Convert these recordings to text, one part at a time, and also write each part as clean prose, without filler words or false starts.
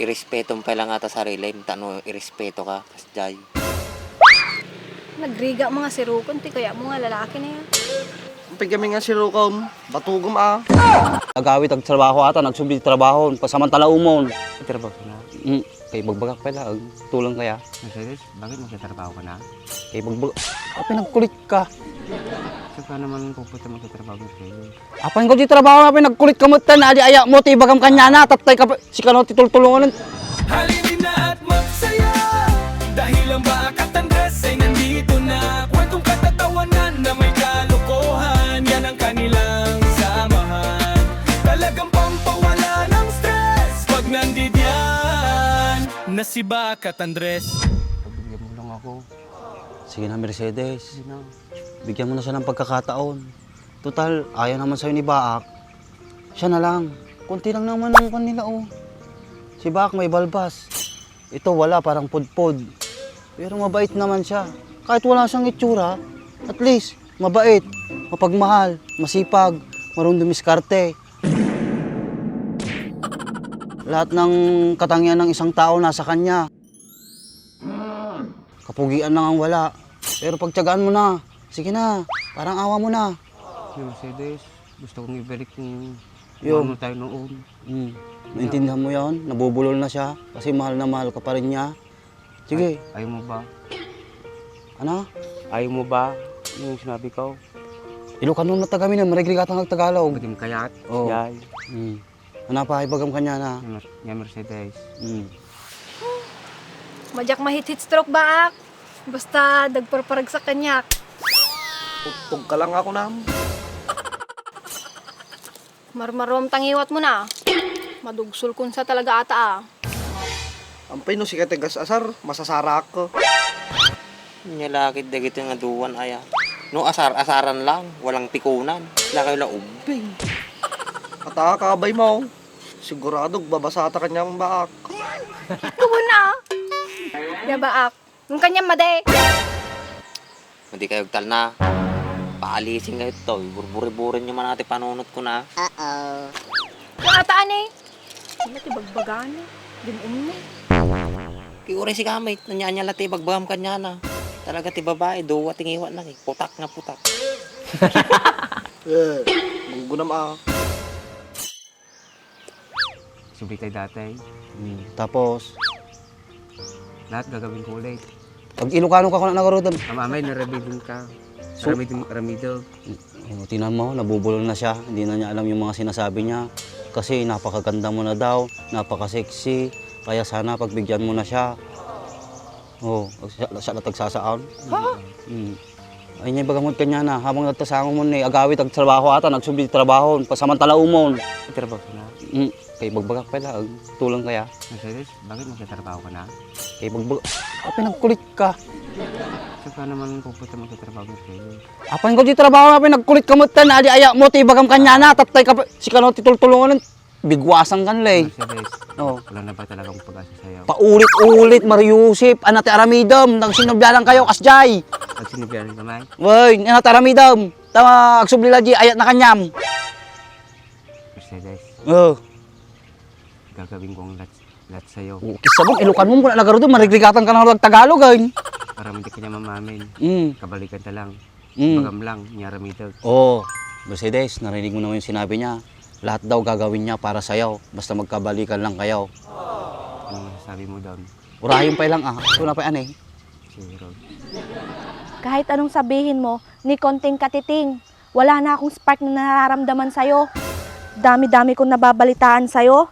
irespeto mo pa lang ata sarili, tano irespeto ka, kasjay. Nagriga mga sirukon, ti kaya mo nga lalaki na yan. Kami nga si Rukom, batugom Agawit ang trabaho ata, nagsubli trabaho, pasamantala umon. Trabaho ka na? Kay bagbagak pala, tulang kaya. Mercedes, bakit magtatrabaho ka na? Kay bagbagak, pinagkulit ka. So ka naman pupunta magtatrabaho, Mercedes? Apan ko di trabaho nga pinagkulit ka mo tan, adi aya mo, ti bagam kanya na, tatay ka pa, si kano titultulungan. Halinin na at magsaya dahil ang Baakat Andres ay nandito na. Kwentong katatawanan na may kalokohan, yan ang kanilang samahan. Talagang pampawala ng stress pag nandidyan na si Baakat Andres. Pabigyan mo lang ako. Sige na, Mercedes. Sige na. Bigyan mo na siya ng pagkakataon. Total, ayaw naman sa'yo ni Baak. Siya na lang. Kunti lang naman ang kanila, oh. Si Baak may balbas. Ito wala, parang pudpod. Pero mabait naman siya. Kahit wala siyang itsura, at least, mabait, mapagmahal, masipag, marunong dumiskarte. Lahat ng katangian ng isang tao nasa kanya. Kapugian lang ang wala. Pero pagtiyagaan mo na, sige na, parang awa mo na. Si Mercedes, gusto kong ibalik Yung ano tayo noon. Naintindihan mo yon? Nabubulol na siya kasi mahal na mahal ka pa rin niya. Sige. Ayaw mo ba? Ano? Ayaw mo ba yung sinabi ko? Ilocano na tagamin na, marigligatan ng Tagalog. Bagim kayat, Oo. yay. Ano pa, ibagam kanya na. Yung Mercedes. Madyak mahit-hit stroke baak. Basta dagparparag sa kanyak. Utog ka lang ako na. Marmarom tangiwat mo na. Madugsol kun sa talaga ata ah. Ang pino si Katigas Asar, masasara ako. Nyalakit dagito nga duwan aya. No asaran lang, walang pikunan. Sila kayo lang ubing. Katakabay mo. Siguradog babasata kanyang Baak. Kubo na. Ya baak. Nung kanyang made. Hindi kayo tal na. Paalisin kayo to. Burburi-burin nyo man natin panunot ko na. Yung ataan eh. Ano ti bagbagan eh. Dinum na. Kiure si gamit. Nanyanya lati bagbagam kanya na. Talaga ti babae. Duwa tingiwat lang eh. Putak nga putak. Munggunam Subay tayo dati. Tapos, Lahat gagawin ko ulit. pag Ilocano ka kung nagarodon. Mamay, naramidon ka. So- Ramido. Tinan mo, nabubulol na siya. Hindi na niya alam yung mga sinasabi niya. Kasi napakaganda mo na daw, napaka-sexy. Kaya sana pagbigyan mo na siya. Oh, siya na tagsasaon. Ay niya bagamot kanya na. Habang nagtasangon mo ni agawit ang trabaho ata, nagsubli trabaho, pasamantala umon. Trabaho ka na? Kay bagbagak pala, tulang kaya. Mercedes, bakit magtatrabaho ka na? Kay bagbagak, pinagkulit ka. So ka naman pupunta magtatrabaho, Mercedes? Apan ko di trabaho nga pinagkulit ka mo tan, adi aya mo, ti bagam kanya na, tatay ka pa, si kano titultulungan, bigwasan kan lay. Mercedes, Oh. wala na ba talagang pag-asa sa'yo? Paulit-ulit, Mariusip, anate aramidam, nang sinubyalan kayo, kasjay. Pag sinibiyaran ka man, Woy, anate aramidam, tama, agsublila di, ayat na kanyam. Mercedes, Oh, gagawin ko ang lahat sa'yo kisa bang ilukan mo, mula nagaro doon, marigligatan ka ng Tagalog, ay. para hindi ka niya mamamin. Mm. Kabalikan ta lang. Mm. Bagam lang, niyaramidog. Oh, Mercedes, narinig mo naman yung sinabi niya. Lahat daw gagawin niya para sa'yo, basta magkabalikan lang kayo. Ano sabi mo doon? Urahin pa lang ito na pa yan eh. Siguro. Kahit anong sabihin mo, ni konting katiting, wala na akong spark na nararamdaman sa'yo. Dami-dami kong nababalitaan sa'yo.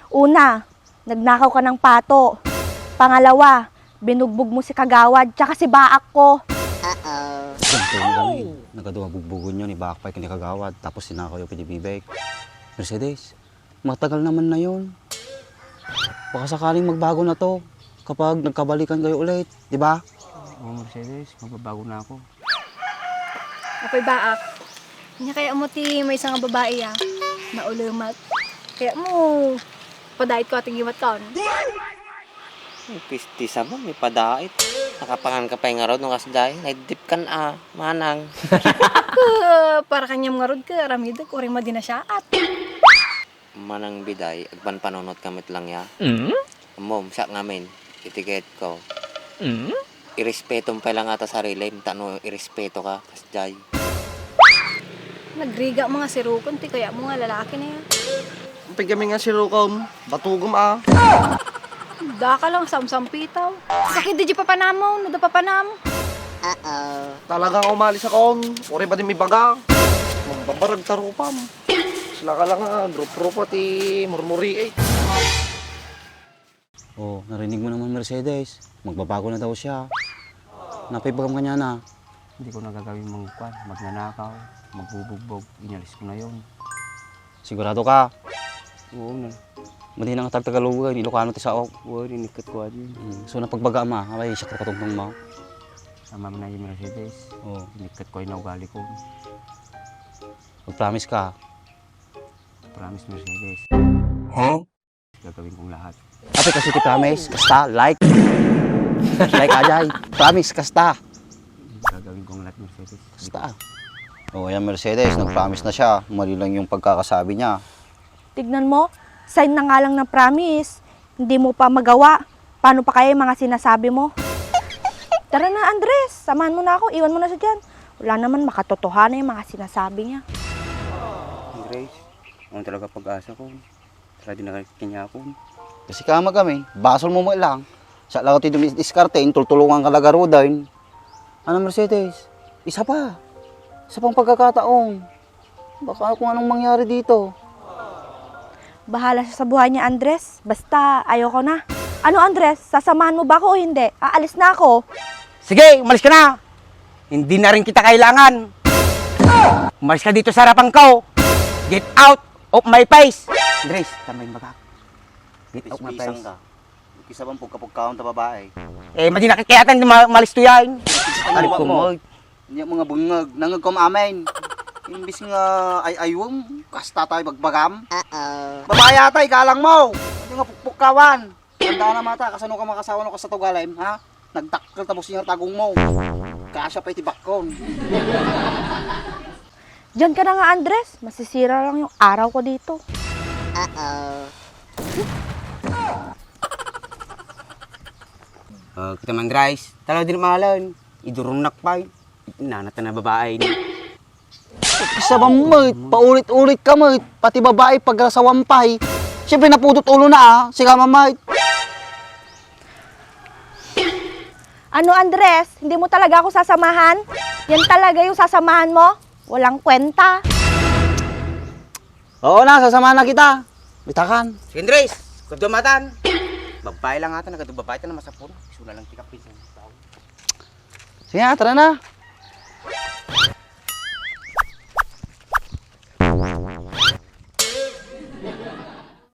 Una, nagnakaw ka ng pato. Pangalawa, binugbog mo si Kagawad, tsaka si Baak ko. Nagaduwag-bugbugon yun, ibakpay ka ni Kagawad, tapos sinakaw yung pinibibig. Mercedes, matagal naman na yun. Baka sakaling magbago na to kapag nagkabalikan kayo ulit, di ba? Oo, Mercedes, magbabago na ako. Ako'y baak. Kanya kaya mo ti may isang babae ah. Naulumat. Kaya mo, padait ko ating iwat ka. Pisti sa mo, may padait. Nakapangan ka pa yung araw nung kasjay. Naidip kan manang. Para kanyang ngarod ka, ramida ko rin madina siya at. manang biday, agban panunot kamit lang ya. Mom, sak ngamin, itiket ko. Irespeto mo pa lang ata sarili, tano irespeto ka, kasjay. Nagriga mga sirukon, ti kaya mga lalaki na yan. Ampay kami nga si Rukom, batugom ah. Da ka lang, samsampitaw. Sakit di papanamo, nada papanamo. Talagang umalis akong, uri ba din may baga? Magbabarag tarupam. Sila ka lang nga, drop-drop ti murmuri eh. Oh, narinig mo naman Mercedes. Magbabago na daw siya. Napaibagam ka niya na. Hindi ko nagagawin mangkuan, magnanakaw, magbubugbog, inalis ko na yun. Sigurado ka. Oo na. Madi na nga tagtagalugan, Ilocano ti sao. Oo, inikat ko din. So napagbaga ma, abay siya katutong mo. Sama mo na yung Mercedes. Oh, Inikat ko yung ugali ko. mag-promise ka. Promise Mercedes. Gagawin kong lahat. Ape kasi ti promise, kasta, like. Like ajay. Promise, kasta. Gagawin kong lahat Mercedes. Kasta. Oh, ayan Mercedes, nag-promise na siya. Mali lang yung pagkakasabi niya. Tignan mo, sign na nga lang ng promise. Hindi mo pa magawa. Paano pa kaya yung mga sinasabi mo? Tara na, Andres. Samahan mo na ako. Iwan mo na siya dyan. Wala naman makatotohanan yung mga sinasabi niya. Grace, ano talaga pag-asa ko? Tara din nakakikanya ako. Kasi kama kami, basol mo lang. Sa lang ti diskarte, tultulungan ka lagaro din. Ano Mercedes? Isa pa. Isa pang pagkakataon. Baka kung anong mangyari dito. Bahala siya sa buhay niya, Andres. Basta, ayoko na. Ano, Andres? Sasamahan mo ba ako o hindi? Aalis na ako. Sige, umalis ka na. Hindi na rin kita kailangan. Umalis ka dito sa harapan ko. Get out of my face. Grace, tama yung baga. Get out of my face. ka. Isa bang pagkapagkaon ta babae. Eh, madi nakikiyatan, malis to yan. Ano ko mo? Yung mga bungag, nangag kom amin. Imbis nga ay-aywang, kasta tayo magbagam. Babae ata, ikalang mo. Hindi nga pukpukawan. Tanda na mata, kasano ka makasawa no ka sa tugalim, ha? Nagtakkel tapos yung tagong mo. Kasya pa itibakon. Diyan ka na nga, Andres. Masisira lang yung araw ko dito. Kita man, Grace. Talaw din mahalan. Idurong nakpay. Nanata na babae. Isa bang mait, paulit-ulit ka mait, pati babae pag sa wampay. Siyempre napudot ulo na si kama mait. Ano, Andres? Hindi mo talaga ako sasamahan? Yan talaga yung sasamahan mo? Walang kwenta. Oo na, sasamahan na kita. Bitakan. Sige, Grace. Kudumatan. Babae lang ata. Nagkado babae ta na masapuro. Iso na lang tikapin. Sige na, tara na.